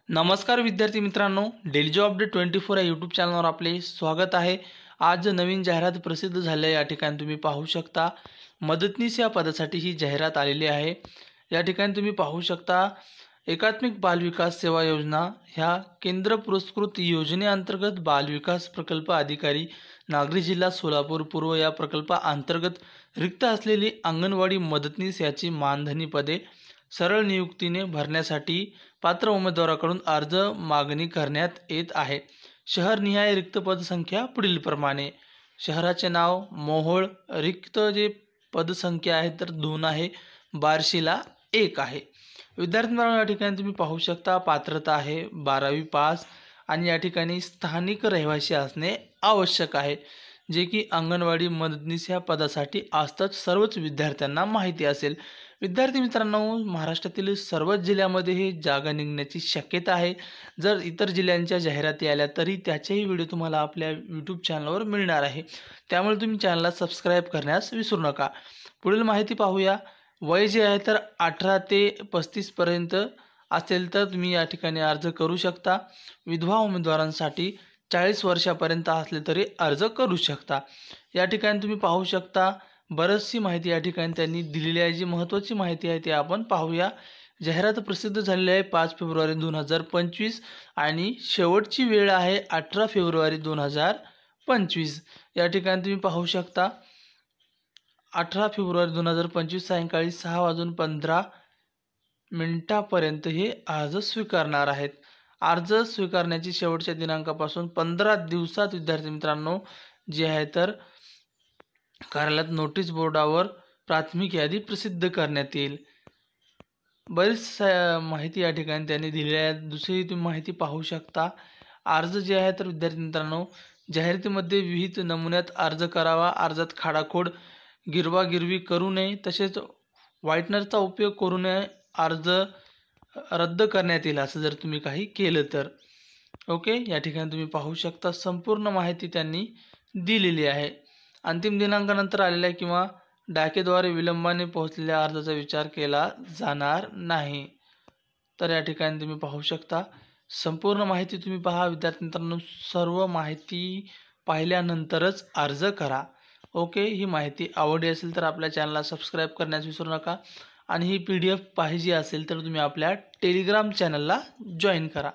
नमस्कार विद्यार्थी मित्रांनो, डेली जॉब अपडेट 24 या यूट्यूब चॅनलवर आपले स्वागत आहे। आज नवीन जाहिरात प्रसिद्ध झाली आहे। या ठिकाणी तुम्ही पाहू शकता मदतनीस या पदासाठी ही जाहिरात आलेली आहे। या ठिकाणी तुम्ही पाहू शकता एकात्मिक बाल विकास सेवा योजना ह्या केंद्र पुरस्कृत योजनेअंतर्गत बाल विकास प्रकल्प अधिकारी नागरी जिल्हा सोलापूर पूर्व या प्रकल्पाअंतर्गत रिक्त असलेली अंगणवाडी मदतनीस याची मानधनी पदे सरळ नियुक्तीने भरण्यासाठी पात्र उमेदवाराकडून अर्ज मागणी करण्यात येत आहे। शहरनिहाय रिक्त पदसंख्या पुढील प्रमाणे। शहराचे नाव मोहोळ, रिक्त जे पदसंख्या आहे तर 2 आहे, बार्शीला 1 आहे। विद्यार्थ्यांना या ठिकाणी तुम्ही पाहू शकता पात्रता आहे 12वी पास आणि या ठिकाणी स्थानिक रहिवासी असणे आवश्यक आहे, जे की अंगणवाडी मदतनीस या पदासाठी असतात। सर्वच विद्यार्थ्यांना माहिती असेल। विद्यार्थी मित्रांनो, महाराष्ट्रातील सर्वच जिल्ह्यामध्ये हे जागा निघण्याची शक्यता आहे। जर इतर जिल्ह्यांच्या जाहिराती आल्या तरी त्याचेही व्हिडिओ तुम्हाला आपल्या यूट्यूब चॅनलवर मिळणार आहे, त्यामुळे तुम्ही चॅनलला सबस्क्राईब करण्यास विसरू नका। पुढील माहिती पाहूया। वय जे आहे तर 18 ते 35 पर्यंत असेल तर तुम्ही या ठिकाणी अर्ज करू शकता। विधवा उमेदवारांसाठी 40 वर्षापर्यंत असले तरी अर्ज करू शकता। या ठिकाणी तुम्ही पाहू शकता बरीचशी माहिती या ठिकाणी त्यांनी दिलेली आहे। जी महत्त्वाची माहिती आहे ते आपण पाहूया। जाहिरात प्रसिद्ध झालेली आहे 5 फेब्रुवारी 2025 आणि शेवटची वेळ आहे 18 फेब्रुवारी 2025। या ठिकाणी तुम्ही पाहू शकता 18 फेब्रुवारी 2025 सायंकाळी 6:15 पर्यंत हे अर्ज स्वीकारणार आहेत। अर्ज स्वीकारण्याची शेवटच्या दिनांकापासून 15 दिवसात विद्यार्थी मित्रांनो जे आहे तर कार्यालयात नोटीस बोर्डावर प्राथमिक यादी प्रसिद्ध करण्यात येईल। बरीच माहिती या ठिकाणी त्यांनी दिलेली आहे। दुसरी तुम्ही माहिती पाहू शकता अर्ज जे आहे तर विद्यार्थी मित्रांनो जाहिरातीमध्ये विहित नमुन्यात अर्ज करावा। अर्जात खाडाखोड गिरवागिरवी करू नये, तसेच व्हाईटनरचा उपयोग करू नये। अर्ज रद्द करण्यात येईल असं जर तुम्ही काही केलं तर। ओके, या ठिकाणी तुम्ही पाहू शकता संपूर्ण माहिती त्यांनी दिलेली आहे। अंतिम दिनांकानंतर आलेल्या किंवा डाकेद्वारे विलंबाने पोहोचलेल्या अर्जाचा विचार केला जाणार नाही। तर या ठिकाणी तुम्ही पाहू शकता संपूर्ण माहिती तुम्ही पहा। विद्यार्थी मित्रांनो, सर्व माहिती पाहिल्यानंतरच अर्ज करा। ओके, ही माहिती आवडली असेल तर आपल्या चॅनलला सबस्क्राईब करण्यास विसरू नका आणि ही PDF पाहिजे असेल तर तुम्ही आपल्या टेलिग्राम चॅनलला जॉईन करा।